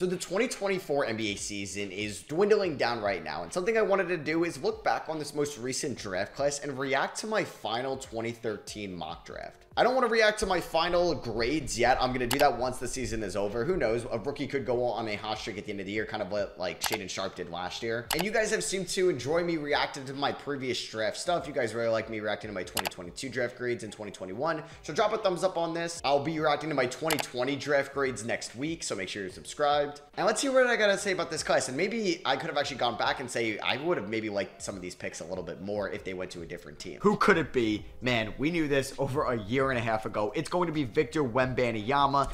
So the 2024 NBA season is dwindling down right now, and something I wanted to do is look back on this most recent draft class and react to my final 2013 mock draft. I don't want to react to my final grades yet. I'm going to do that once the season is over. Who knows? A rookie could go on a hot streak at the end of the year, kind of like Shaedon Sharpe did last year. And you guys have seemed to enjoy me reacting to my previous draft stuff. You guys really like me reacting to my 2022 draft grades in 2021. So drop a thumbs up on this. I'll be reacting to my 2020 draft grades next week, so make sure you're subscribed. And let's hear what I got to say about this class. And maybe I could have actually gone back and say I would have maybe liked some of these picks a little bit more if they went to a different team. Who could it be? Man, we knew this over a year and a half ago. It's going to be Victor Wembanyama.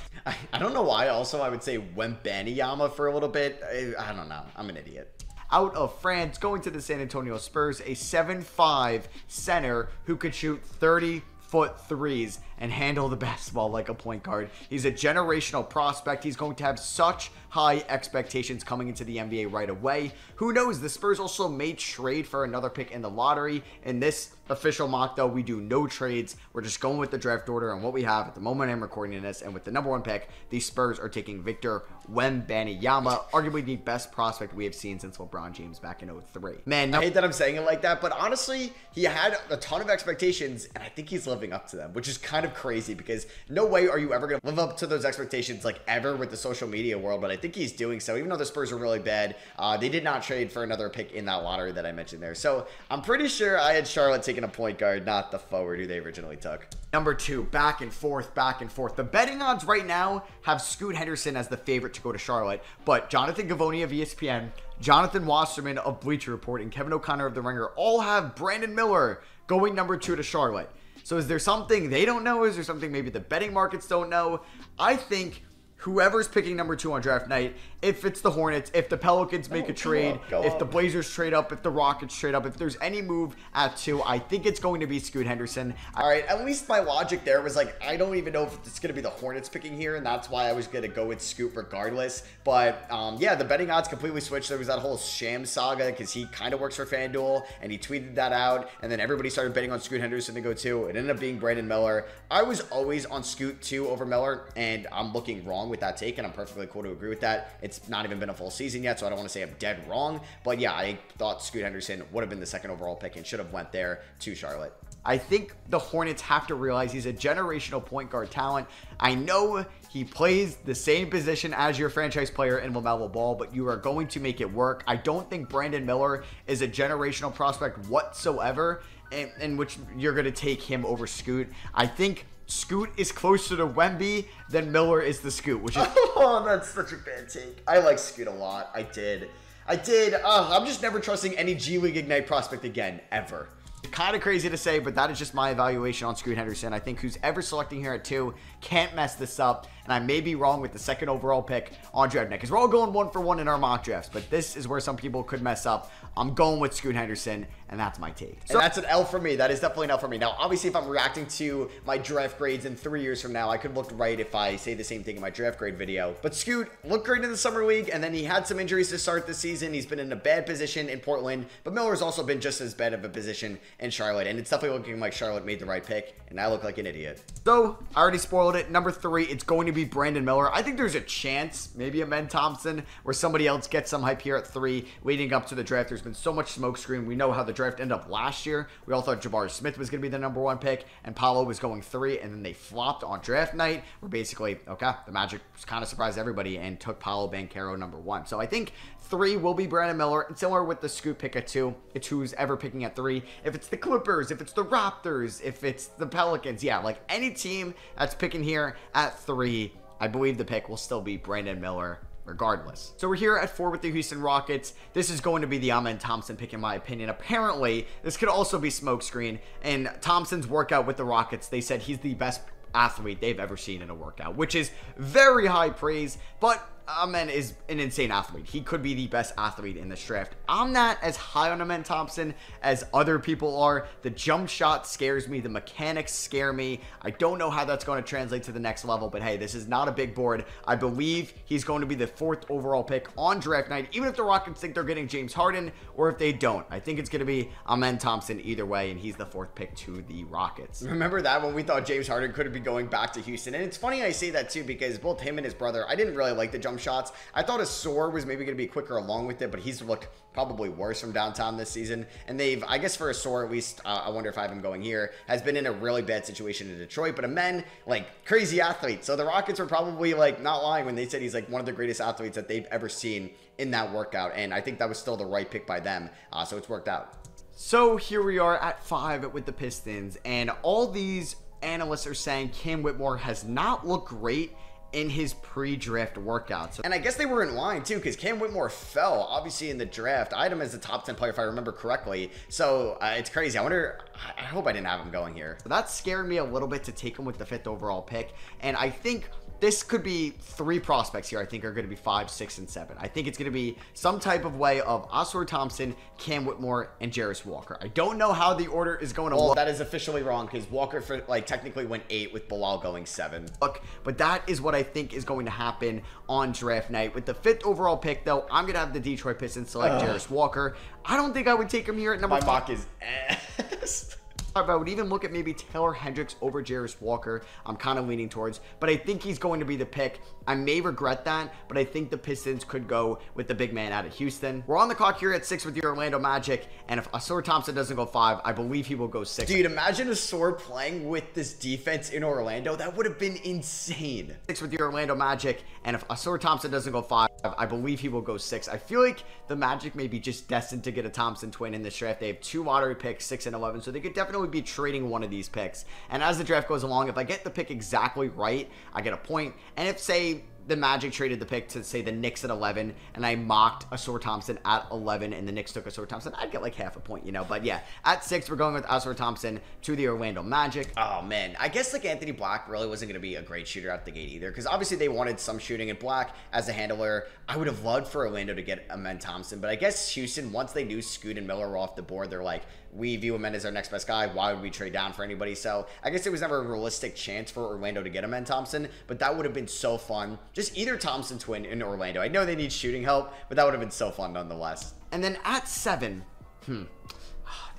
I don't know why. Also, I would say Wembanyama for a little bit. I don't know. I'm an idiot. Out of France, going to the San Antonio Spurs, a 7'5" center who could shoot 30-foot threes and handle the basketball like a point guard. He's a generational prospect. He's going to have such high expectations coming into the NBA right away. Who knows? The Spurs also may trade for another pick in the lottery. In this official mock, though, we do no trades. We're just going with the draft order and what we have at the moment I'm recording this. And with the #1 pick, the Spurs are taking Victor Wembanyama, arguably the best prospect we have seen since LeBron James back in 2003. Man, I hate that I'm saying it like that, but honestly, he had a ton of expectations, and I think he's living up to them, which is kind of crazy because no way are you ever going to live up to those expectations like ever with the social media world, but I think he's doing so. Even though the Spurs are really bad, they did not trade for another pick in that lottery that I mentioned there. So I'm pretty sure I had Charlotte taking a point guard, not the forward who they originally took. #2, back and forth, back and forth. The betting odds right now have Scoot Henderson as the favorite to go to Charlotte, but Jonathan Givony of ESPN, Jonathan Wasserman of Bleacher Report, and Kevin O'Connor of The Ringer all have Brandon Miller going #2 to Charlotte. So is there something they don't know? Is there something maybe the betting markets don't know? I think whoever's picking #2 on draft night, if it's the Hornets, if the Pelicans make a trade, if the Blazers trade up, if the Rockets trade up, if there's any move at 2, I think it's going to be Scoot Henderson. All right, at least my logic there was like, I don't even know if it's going to be the Hornets picking here, and that's why I was going to go with Scoot regardless. But yeah, the betting odds completely switched. There was that whole Sham saga because he kind of works for FanDuel, and he tweeted that out, and then everybody started betting on Scoot Henderson to go 2. It ended up being Brandon Miller. I was always on Scoot 2 over Miller, and I'm looking wrong with that take, and I'm perfectly cool to agree with that. It's not even been a full season yet, so I don't want to say I'm dead wrong, but yeah, I thought Scoot Henderson would have been the 2nd overall pick and should have went there to Charlotte. I think the Hornets have to realize he's a generational point guard talent. I know he plays the same position as your franchise player in LaMelo Ball, but you are going to make it work. I don't think Brandon Miller is a generational prospect whatsoever, in which you're going to take him over Scoot. I think Scoot is closer to Wemby than Miller is the Scoot, which is... Oh, that's such a bad take. I like Scoot a lot. I did. I'm just never trusting any G League Ignite prospect again, ever. Kind of crazy to say, but that is just my evaluation on Scoot Henderson. I think who's ever selecting here at 2 can't mess this up, and I may be wrong with the 2nd overall pick on draft night, because we're all going 1 for 1 in our mock drafts, but this is where some people could mess up. I'm going with Scoot Henderson, and that's my take. So that's an L for me. That is definitely an L for me. Now, obviously, if I'm reacting to my draft grades in 3 years from now, I could look right if I say the same thing in my draft grade video. But Scoot looked great in the Summer League, and then he had some injuries to start the season. He's been in a bad position in Portland, but Miller's also been just as bad of a position in Charlotte, and it's definitely looking like Charlotte made the right pick, and I look like an idiot. So, I already spoiled it. #3, it's going to be Brandon Miller. I think there's a chance, maybe Amen Thompson, where somebody else gets some hype here at 3 leading up to the draft. There's been so much smokescreen. We know how the draft ended up last year. We all thought Jabari Smith was going to be the #1 pick, and Paolo was going 3, and then they flopped on draft night, where basically, okay, the Magic kind of surprised everybody and took Paolo Banchero #1. So I think 3 will be Brandon Miller, and similar with the Scoot pick at 2, it's who's ever picking at 3. If it's the Clippers, if it's the Raptors, if it's the Pelicans, yeah, like any team that's picking here at 3, I believe the pick will still be Brandon Miller regardless. So we're here at 4 with the Houston Rockets. This is going to be the Amen Thompson pick in my opinion. Apparently, this could also be smokescreen. And Thompson's workout with the Rockets, they said he's the best athlete they've ever seen in a workout, which is very high praise, but Amen is an insane athlete. He could be the best athlete in this draft. I'm not as high on Amen Thompson as other people are. The jump shot scares me. The mechanics scare me. I don't know how that's going to translate to the next level, but hey, this is not a big board. I believe he's going to be the 4th overall pick on draft night, even if the Rockets think they're getting James Harden or if they don't. I think it's going to be Amen Thompson either way, and he's the 4th pick to the Rockets. Remember that when we thought James Harden could be going back to Houston? And it's funny I say that too, because both him and his brother, I didn't really like the jump jump shots. I thought SROS was maybe going to be quicker along with it, but he's looked probably worse from downtown this season. And they've, I guess for SROS at least, I wonder if I have him going here, has been in a really bad situation in Detroit, but a men, like, crazy athlete. So the Rockets were probably, like, not lying when they said he's, like, one of the greatest athletes that they've ever seen in that workout. And I think that was still the right pick by them. So it's worked out. So here we are at 5 with the Pistons, and all these analysts are saying Cam Whitmore has not looked great in his pre-draft workouts. And I guess they were in line too, because Cam Whitmore fell obviously in the draft. I had him as a top 10 player if I remember correctly. So it's crazy. I hope I didn't have him going here. So that scared me a little bit to take him with the 5th overall pick. And I think this could be 3 prospects here I think are going to be 5, 6, and 7. I think it's going to be some type of way of Ausar Thompson, Cam Whitmore, and Jarace Walker. I don't know how the order is going to look. That is officially wrong because Walker technically went 8 with Bilal going 7. But that is what I think is going to happen on draft night. With the 5th overall pick, though, I'm going to have the Detroit Pistons select Jarace Walker. I don't think I would take him here at number 5. My mock is ass. I would even look at maybe Taylor Hendricks over Jarace Walker. I'm kind of leaning towards, but I think he's going to be the pick. I may regret that, but I think the Pistons could go with the big man out of Houston. We're on the clock here at 6 with the Orlando Magic, and if Ausar Thompson doesn't go 5, I believe he will go 6. Dude, imagine Ausar playing with this defense in Orlando. That would have been insane. 6 with the Orlando Magic, and if Ausar Thompson doesn't go 5, I believe he will go 6. I feel like the Magic may be just destined to get a Thompson twin in this draft. They have 2 lottery picks, 6 and 11, so they could definitely be trading one of these picks. And as the draft goes along, if I get the pick exactly right, I get a point. And if, say, the Magic traded the pick to, say, the Knicks at 11, and I mocked Ausar Thompson at 11, and the Knicks took Ausar Thompson, I'd get like half a point, you know. But yeah, at 6, we're going with Ausar Thompson to the Orlando Magic. Oh, man. I guess, like, Anthony Black really wasn't going to be a great shooter out the gate either, because obviously they wanted some shooting, and Black, as a handler, I would have loved for Orlando to get Amen Thompson, but I guess Houston, once they knew Scoot and Miller were off the board, they're like, we view Amen as our next best guy. Why would we trade down for anybody? So I guess it was never a realistic chance for Orlando to get Amen Thompson, but that would have been so fun. Just either Thompson twin in Orlando. I know they need shooting help, but that would have been so fun nonetheless. And then at 7, the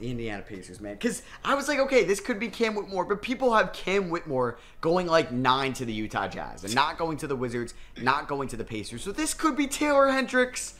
Indiana Pacers, man. Because I was like, okay, this could be Cam Whitmore, but people have Cam Whitmore going like 9 to the Utah Jazz and not going to the Wizards, not going to the Pacers. So this could be Taylor Hendricks.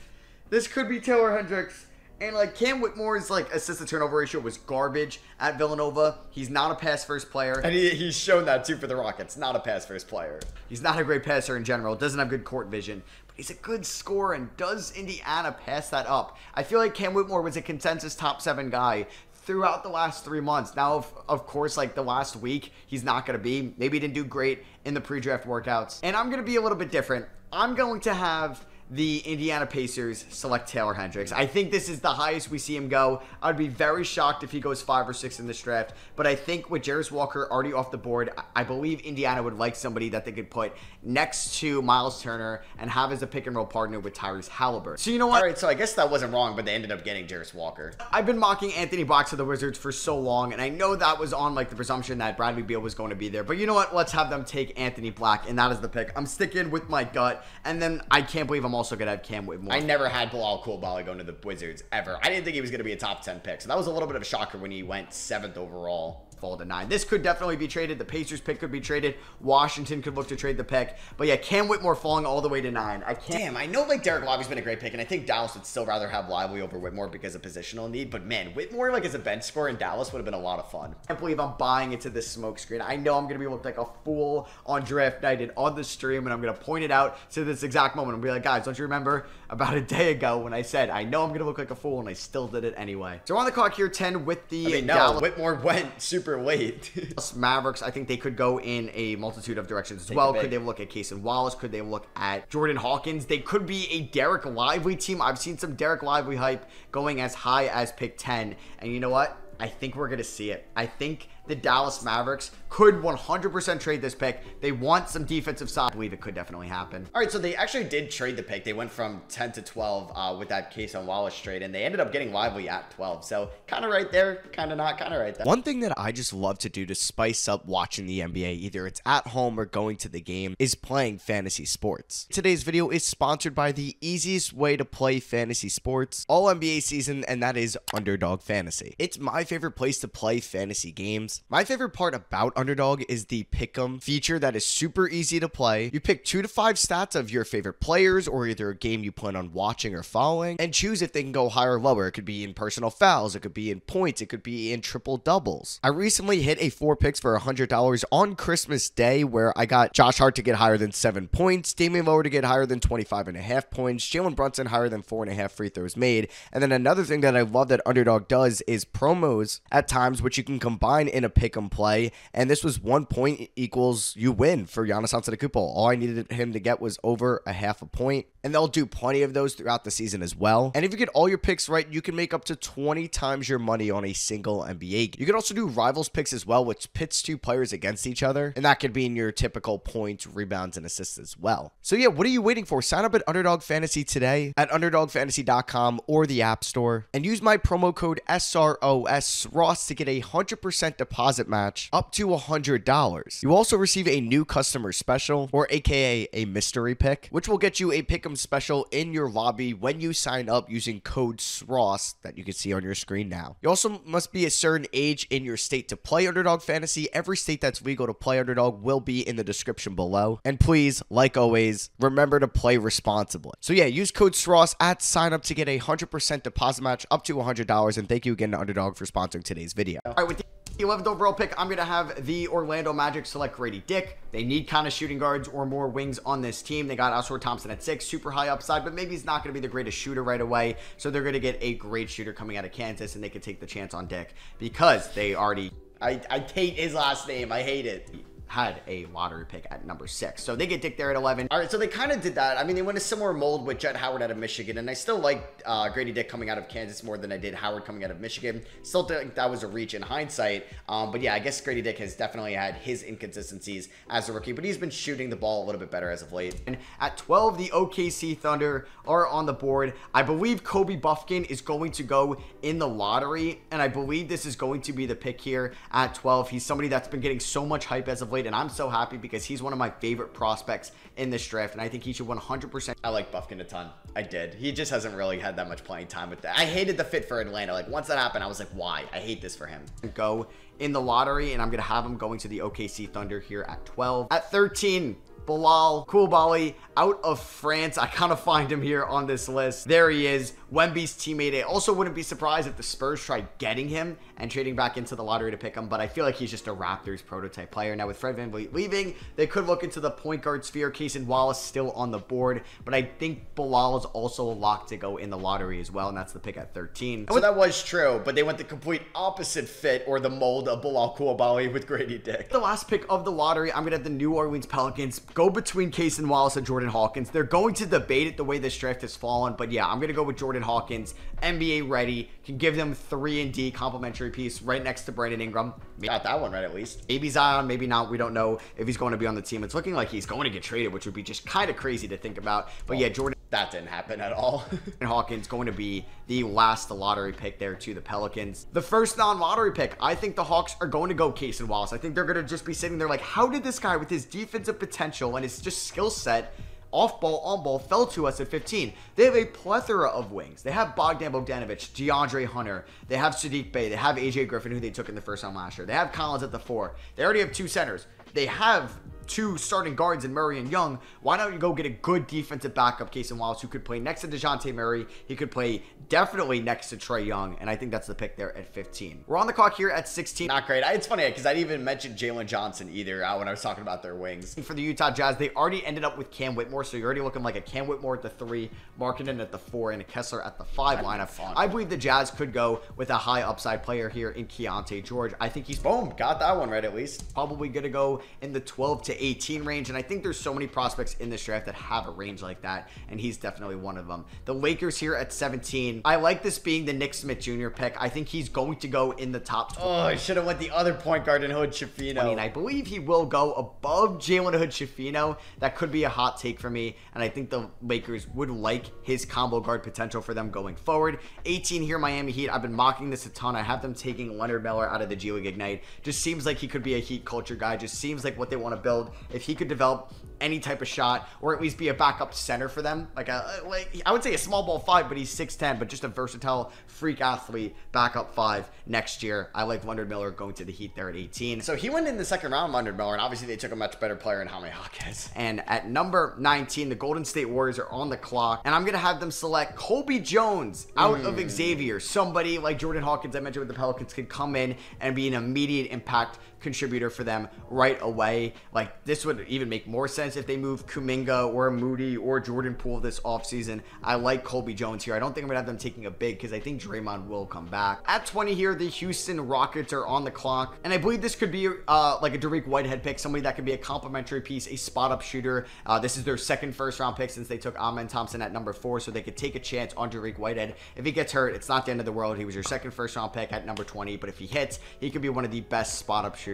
This could be Taylor Hendricks. And, like, Cam Whitmore's, like, assist-to-turnover ratio was garbage at Villanova. He's not a pass-first player. And he's shown that, too, for the Rockets. Not a pass-first player. He's not a great passer in general. Doesn't have good court vision. But he's a good scorer, and does Indiana pass that up? I feel like Cam Whitmore was a consensus top 7 guy throughout the last 3 months. Now, of course, like, the last week, he's not going to be. Maybe he didn't do great in the pre-draft workouts. And I'm going to be a little bit different. I'm going to have the Indiana Pacers select Taylor Hendricks. I think this is the highest we see him go. I'd be very shocked if he goes 5 or 6 in this draft. But I think with Jarace Walker already off the board, I believe Indiana would like somebody that they could put next to Miles Turner and have as a pick-and-roll partner with Tyrese Halliburton. So you know what? All right, so I guess that wasn't wrong, but they ended up getting Jarace Walker. I've been mocking Anthony Black to the Wizards for so long, and I know that was on like the presumption that Bradley Beal was going to be there. But you know what? Let's have them take Anthony Black, and that is the pick. I'm sticking with my gut, and then I can't believe I'm also going to have Cam Whitmore. I never had Bilal Coulibaly going to the Wizards, ever. I didn't think he was going to be a top 10 pick, so that was a little bit of a shocker when he went 7th overall. Fall to 9. This could definitely be traded. The Pacers pick could be traded. Washington could look to trade the pick. But yeah, Cam Whitmore falling all the way to 9. I can't. Damn, I know like Derek Lively's been a great pick, and I think Dallas would still rather have Lively over Whitmore because of positional need. But man, Whitmore like as a bench scorer in Dallas would have been a lot of fun. I can't believe I'm buying into this smoke screen. I know I'm going to be looked like a fool on draft night and on the stream, and I'm going to point it out to this exact moment and be like, guys, don't you remember about a day ago when I said, I know I'm going to look like a fool, and I still did it anyway. So we're on the clock here, 10 with the Dallas. Whitmore went super late. Mavericks, I think they could go in a multitude of directions as well. Could they look at Cason Wallace? Could they look at Jordan Hawkins? They could be a Derek Lively team. I've seen some Derek Lively hype going as high as pick 10. And you know what? I think we're going to see it. I think the Dallas Mavericks could 100% trade this pick. They want some defensive side. I believe it could definitely happen. All right, so they actually did trade the pick. They went from 10 to 12 with that Cason Wallace trade, and they ended up getting Lively at 12. So kind of right there, kind of not, kind of right there. One thing that I just love to do to spice up watching the NBA, either it's at home or going to the game, is playing fantasy sports. Today's video is sponsored by the easiest way to play fantasy sports all NBA season, and that is Underdog Fantasy. It's my favorite place to play fantasy games. is. My favorite part about Underdog is the pick'em feature that is super easy to play. You pick 2 to 5 stats of your favorite players or either a game you plan on watching or following and choose if they can go higher or lower. It could be in personal fouls, it could be in points, it could be in triple doubles. I recently hit a 4 picks for $100 on Christmas Day where I got Josh Hart to get higher than 7 points, Damian Lillard to get higher than 25.5 points, Jalen Brunson higher than 4.5 free throws made. And then another thing that I love that Underdog does is promos at times, which you can combine in a pick'em play. And this was 1 point equals you win for Giannis Antetokounmpo. All I needed him to get was over a half a point. And they'll do plenty of those throughout the season as well. And if you get all your picks right, you can make up to 20 times your money on a single NBA game. You can also do rivals picks as well, which pits 2 players against each other. And that could be in your typical points, rebounds, and assists as well. So yeah, what are you waiting for? Sign up at Underdog Fantasy today at UnderdogFantasy.com or the App Store. And use my promo code SROS to get a 100% deposit match up to $100. You also receive a new customer special, or aka a mystery pick, which will get you a pick'em special in your lobby when you sign up using code SROS that you can see on your screen now. You also must be a certain age in your state to play Underdog Fantasy. Every state that's legal to play Underdog will be in the description below. And please, like always, remember to play responsibly. So yeah, use code SROS at sign up to get a 100% deposit match up to $100. And thank you again to Underdog for sponsoring today's video. All right, with the 11th overall pick, I'm going to have the Orlando Magic select Grady Dick. They need kind of shooting guards or more wings on this team. They got Ausar Thompson at 6, super high upside, but maybe he's not going to be the greatest shooter right away. So they're going to get a great shooter coming out of Kansas, and they could take the chance on Dick because they already... I hate his last name. I hate it. Had a lottery pick at number 6. So they get Dick there at 11. All right, so they kind of did that. I mean, they went a similar mold with Jet Howard out of Michigan, and I still like Grady Dick coming out of Kansas more than I did Howard coming out of Michigan. Still think that was a reach in hindsight. But yeah, I guess Grady Dick has definitely had his inconsistencies as a rookie, but he's been shooting the ball a little bit better as of late. And at 12, the OKC Thunder are on the board. I believe Kobe Buffkin is going to go in the lottery, and I believe this is going to be the pick here at 12. He's somebody that's been getting so much hype as of late, and I'm so happy because he's one of my favorite prospects in this draft, and I think he should 100%. I like Buffkin a ton. I did. He just hasn't really had that much playing time with that. I hated the fit for Atlanta. Like, once that happened, I was like, why? I hate this for him. Go in the lottery, and I'm going to have him going to the OKC Thunder here at 12. At 13, Bilal Koulibaly out of France. I kind of find him here on this list. There he is, Wemby's teammate. I also wouldn't be surprised if the Spurs tried getting him and trading back into the lottery to pick him, but I feel like he's just a Raptors prototype player. Now with Fred VanVleet leaving, they could look into the point guard sphere. Cason Wallace still on the board, but I think Bilal is also a lock to go in the lottery as well, and that's the pick at 13. So that was true, but they went the complete opposite fit or the mold of Bilal Koulibaly with Grady Dick. The last pick of the lottery, I'm going to have the New Orleans Pelicans go between Cason Wallace and Jordan Hawkins. They're going to debate it the way this draft has fallen, but yeah, I'm going to go with Jordan Hawkins. NBA ready, can give them 3-and-D complimentary piece right next to Brandon Ingram. Got that one right at least. Maybe Zion, maybe not. We don't know if he's going to be on the team. It's looking like he's going to get traded, which would be just kind of crazy to think about. But yeah, Jordan... That didn't happen at all. And Hawkins going to be the last lottery pick there to the Pelicans. The first non-lottery pick, I think the Hawks are going to go Cason Wallace. I think they're going to just be sitting there like, how did this guy with his defensive potential and his just skill set, off ball, on ball, fell to us at 15. They have a plethora of wings. They have Bogdan Bogdanovic, DeAndre Hunter. They have Sadiq Bey. They have AJ Griffin, who they took in the first round last year. They have Collins at the 4. They already have 2 centers. They have 2 starting guards in Murray and Young. Why not you go get a good defensive backup, Cason Wallace, who could play next to DeJounte Murray. He could play definitely next to Trae Young, and I think that's the pick there at 15. We're on the clock here at 16. Not great. It's funny because I didn't even mention Jalen Johnson either when I was talking about their wings. For the Utah Jazz, they already ended up with Cam Whitmore, so you're already looking like a Cam Whitmore at the 3, Markkanen at the 4, and a Kessler at the 5 lineup. I believe the Jazz could go with a high upside player here in Keontae George. I think he's, boom, got that one right at least. Probably going to go in the 12 to 18 range, and I think there's so many prospects in this draft that have a range like that, and he's definitely one of them. The Lakers here at 17. I like this being the Nick Smith Jr. pick. I think he's going to go in the top 20. Oh, I should have went the other point guard in Hood Schifino. I mean, I believe he will go above Jalen Hood Schifino. That could be a hot take for me, and I think the Lakers would like his combo guard potential for them going forward. 18 here, Miami Heat. I've been mocking this a ton. I have them taking Leonard Miller out of the G League Ignite. Just seems like he could be a Heat culture guy. Just seems like what they want to build. If he could develop any type of shot, or at least be a backup center for them. Like I would say a small ball 5, but he's 6'10", but just a versatile freak athlete, backup 5 next year. I like Leonard Miller going to the Heat there at 18. So he went in the second round, Leonard Miller, and obviously they took a much better player in Jaime Jaquez. And at number 19, the Golden State Warriors are on the clock, and I'm going to have them select Colby Jones out of Xavier. Somebody like Jordan Hawkins, I mentioned with the Pelicans, could come in and be an immediate impact contributor for them right away. Like, this would even make more sense if they move Kuminga or Moody or Jordan Poole this offseason. I like Colby Jones here. I don't think I'm gonna have them taking a big, because I think Draymond will come back. At 20 here, the Houston Rockets are on the clock, and I believe this could be like a Dariq Whitehead pick, somebody that could be a complimentary piece, a spot-up shooter. This is their second first-round pick since they took Amen Thompson at number 4, so they could take a chance on Dariq Whitehead. If he gets hurt, it's not the end of the world. He was your second first-round pick at number 20, but if he hits, he could be one of the best spot-up shooters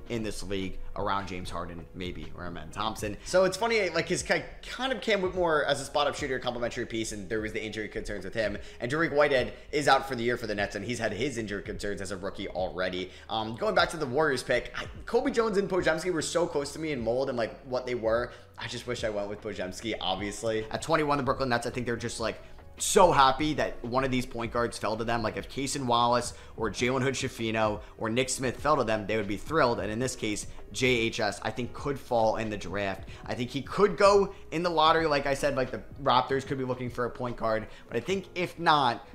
in this league around James Harden, maybe, or Amen Thompson. So it's funny, like, his kind of came with more as a spot-up shooter, complimentary piece, and there was the injury concerns with him. And Dariq Whitehead is out for the year for the Nets, and he's had his injury concerns as a rookie already. Going back to the Warriors pick, Colby Jones and Podziemski were so close to me in mold and like what they were. I just wish I went with Podziemski, obviously. At 21, the Brooklyn Nets, I think they're just like so happy that one of these point guards fell to them. Like, if Kaysen Wallace or Jalen Hood-Schifino or Nick Smith fell to them, they would be thrilled. And in this case, JHS, I think, could fall in the draft. I think he could go in the lottery. Like I said, like the Raptors could be looking for a point guard. But I think if not,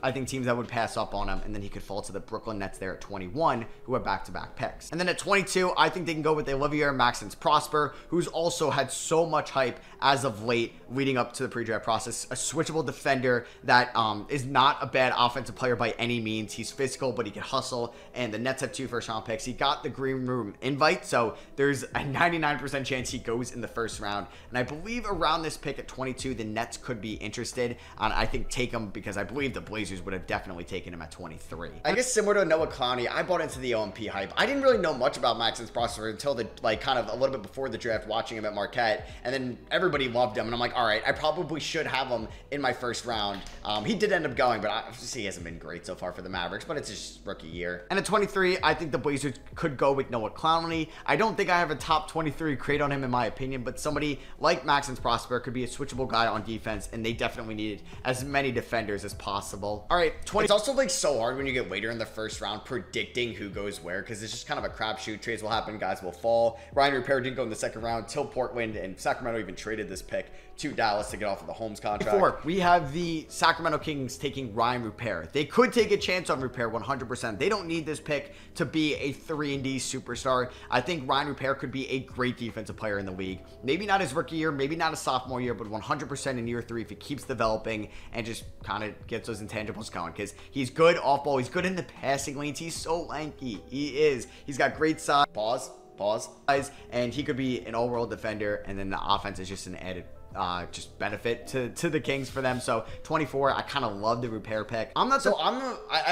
I think teams that would pass up on him, and then he could fall to the Brooklyn Nets there at 21, who have back-to-back picks. And then at 22, I think they can go with Olivier Maxence Prosper, who's also had so much hype as of late leading up to the pre-draft process. A switchable defender that is not a bad offensive player by any means. He's physical, but he can hustle, and the Nets have 2 first-round picks. He got the green room invite, so there's a 99% chance he goes in the first round. And I believe around this pick at 22, the Nets could be interested, and I think take him because I believe the Blazers would have definitely taken him at 23. I guess similar to Noah Clowney, I bought into the OMP hype. I didn't really know much about Maxence Prosper until the kind of a little bit before the draft, watching him at Marquette, and then everybody loved him, and I'm like, all right, I probably should have him in my first round. He did end up going, but he hasn't been great so far for the Mavericks, but it's his rookie year. And at 23, I think the Blazers could go with Noah Clowney. I don't think I have a top 23 grade on him in my opinion, but somebody like Maxence Prosper could be a switchable guy on defense, and they definitely needed as many defenders as possible. All right, 20. It's also like so hard when you get later in the first round predicting who goes where, because it's just kind of a crapshoot. Trades will happen, guys will fall. Ryan Repair didn't go in the second round till Portland, and Sacramento even traded this pick to Dallas to get off of the Holmes contract. Before, we have the Sacramento Kings taking Ryan Repair. They could take a chance on Repair 100%. They don't need this pick to be a 3-and-D superstar. I think Ryan Repair could be a great defensive player in the league. Maybe not his rookie year, maybe not his sophomore year, but 100% in year 3 if he keeps developing and just kind of gets those intangibles going, because he's good off ball. He's good in the passing lanes. He's so lanky. He is. He's got great size. Pause. And he could be an all-world defender, and then the offense is just an added just benefit to the Kings for them. So 24, I kind of love the Repair pick. I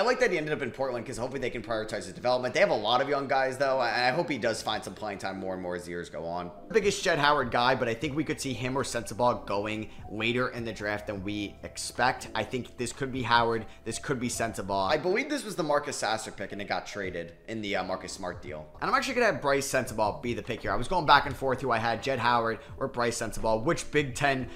like that he ended up in Portland, because hopefully they can prioritize his development. They have a lot of young guys though, and I hope he does find some playing time more and more as the years go on. Biggest Jett Howard guy, but I think we could see him or Sensabaugh going later in the draft than we expect. I think this could be Howard, this could be Sensabaugh. I believe this was the Marcus Sasser pick, and it got traded in the Marcus Smart deal. And I'm actually gonna have Bryce Sensabaugh be the pick here. I was going back and forth who I had, Jett Howard or Bryce Sensabaugh. Which Big Ten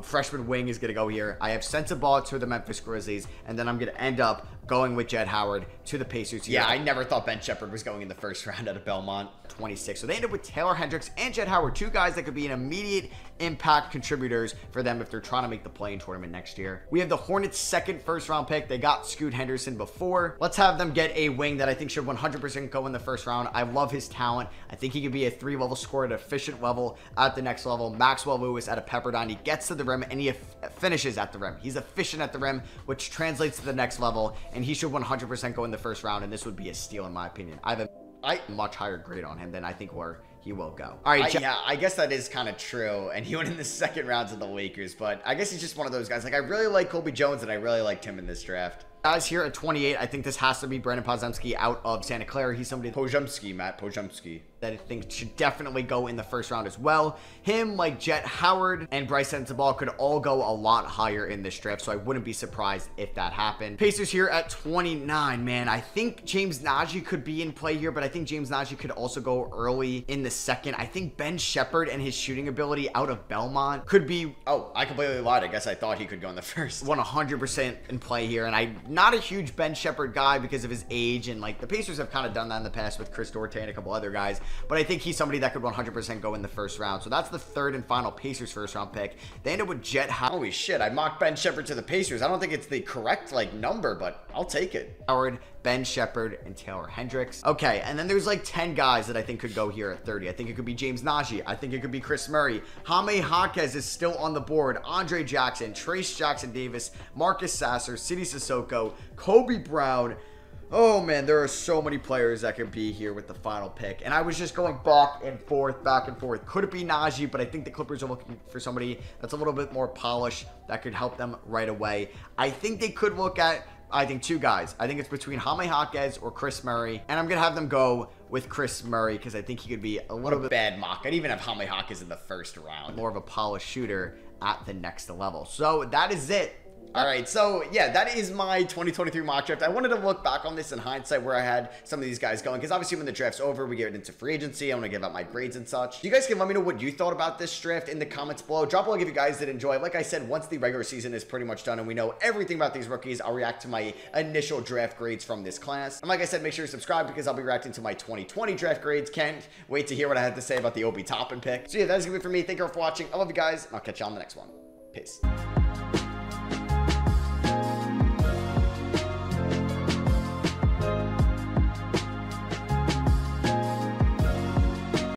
freshman wing is going to go here? I have Sensabaugh to the Memphis Grizzlies, and then I'm going to end up going with Jett Howard to the Pacers here. Yeah, I never thought Ben Shepherd was going in the first round out of Belmont. 26. So they end up with Taylor Hendricks and Jett Howard, 2 guys that could be an immediate impact contributors for them if they're trying to make the play-in tournament next year. We have the Hornets' second first-round pick. They got Scoot Henderson before. Let's have them get a wing that I think should 100% go in the first round. I love his talent. I think he could be a 3-level scorer at an efficient level at the next level. Maxwell Lewis out of Pepperdine. He gets to the rim and he finishes at the rim. He's efficient at the rim, which translates to the next level, and he should 100% go in the first round, and this would be a steal in my opinion. I have a much higher grade on him than I think where he will go. All right, yeah, I guess that is kind of true, and he went in the second round to the Lakers, but I guess he's just one of those guys. Like, I really like Colby Jones, and I really liked him in this draft. Guys, here at 28, I think this has to be Brandon Podziemski out of Santa Clara. He's somebody, Matt Podziemski, that I think should definitely go in the first round as well. Him, like Jet Howard and Bryce Sensabaugh, could all go a lot higher in this draft, so I wouldn't be surprised if that happened. Pacers here at 29, man. I think James Najee could be in play here, but I think James Najee could also go early in the second. I think Ben Shepherd and his shooting ability out of Belmont could be... Oh, I completely lied. I guess I thought he could go in the first. 100% in play here, and I'm not a huge Ben Shepherd guy because of his age, and like the Pacers have kind of done that in the past with Chris Duarte and a couple other guys, but I think he's somebody that could 100% go in the first round. So that's the third and final Pacers first round pick. They end up with Jet Howard. Holy shit, I mocked Ben Shepherd to the Pacers. I don't think it's the correct like number, but I'll take it. Howard, Ben Shepherd, and Taylor Hendricks. Okay, and then there's like 10 guys that I think could go here at 30. I think it could be James Najee. I think it could be Chris Murray. Jaime Jaquez is still on the board. Andre Jackson, Trace Jackson Davis, Marcus Sasser, Sidi Sissoko, Kobe Brown. Oh man, there are so many players that could be here with the final pick. And I was just going back and forth. Could it be Najee? But I think the Clippers are looking for somebody that's a little bit more polished that could help them right away. I think they could look at, I think, two guys. I think it's between Jaime Jaquez or Chris Murray. And I'm going to have them go with Chris Murray because I think he could be a little bit bad mock. I'd even have Jaime Jaquez in the first round. More of a polished shooter at the next level. So that is it. All right, so yeah, that is my 2023 mock draft. I wanted to look back on this in hindsight where I had some of these guys going, because obviously when the draft's over, we get into free agency. I want to give out my grades and such. You guys can let me know what you thought about this draft in the comments below. Drop a like if you guys did enjoy. Like I said, once the regular season is pretty much done and we know everything about these rookies, I'll react to my initial draft grades from this class. And like I said, make sure you subscribe because I'll be reacting to my 2020 draft grades. Can't wait to hear what I had to say about the Obi Toppin pick. So yeah, that's going to be it for me. Thank you all for watching. I love you guys, and I'll catch you on the next one. Peace.